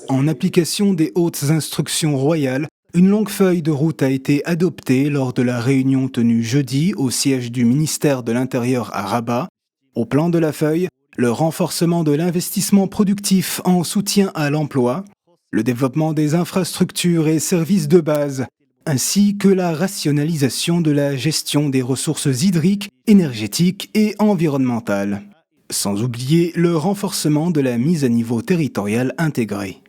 En application des hautes instructions royales, une longue feuille de route a été adoptée lors de la réunion tenue jeudi au siège du ministère de l'Intérieur à Rabat. Au plan de la feuille, le renforcement de l'investissement productif en soutien à l'emploi, le développement des infrastructures et services de base, ainsi que la rationalisation de la gestion des ressources hydriques, énergétiques et environnementales. Sans oublier le renforcement de la mise à niveau territorial intégrée.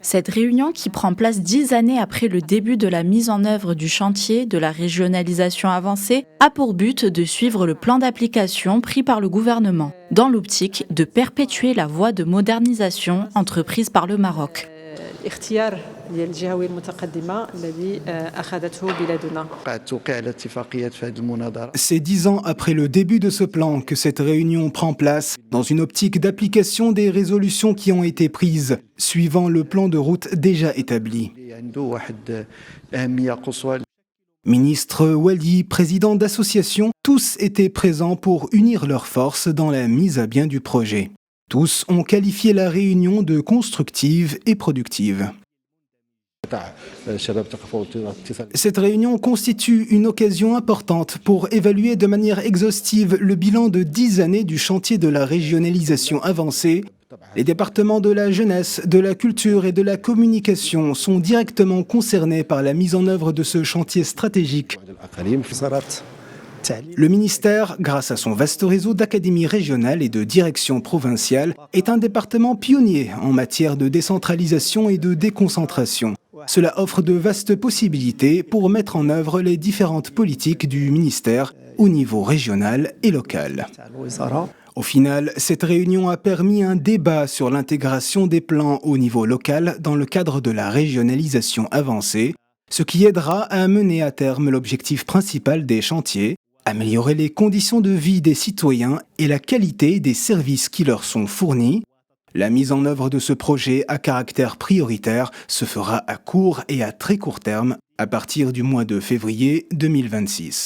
Cette réunion, qui prend place 10 années après le début de la mise en œuvre du chantier de la régionalisation avancée, a pour but de suivre le plan d'application pris par le gouvernement, dans l'optique de perpétuer la voie de modernisation entreprise par le Maroc. C'est 10 ans après le début de ce plan que cette réunion prend place, dans une optique d'application des résolutions qui ont été prises, suivant le plan de route déjà établi. Ministre Wali, président d'association, tous étaient présents pour unir leurs forces dans la mise à bien du projet. Tous ont qualifié la réunion de constructive et productive. Cette réunion constitue une occasion importante pour évaluer de manière exhaustive le bilan de 10 années du chantier de la régionalisation avancée. Les départements de la jeunesse, de la culture et de la communication sont directement concernés par la mise en œuvre de ce chantier stratégique. Le ministère, grâce à son vaste réseau d'académies régionales et de directions provinciales, est un département pionnier en matière de décentralisation et de déconcentration. Cela offre de vastes possibilités pour mettre en œuvre les différentes politiques du ministère au niveau régional et local. Au final, cette réunion a permis un débat sur l'intégration des plans au niveau local dans le cadre de la régionalisation avancée, ce qui aidera à mener à terme l'objectif principal des chantiers, améliorer les conditions de vie des citoyens et la qualité des services qui leur sont fournis. La mise en œuvre de ce projet à caractère prioritaire se fera à court et à très court terme à partir du mois de février 2026.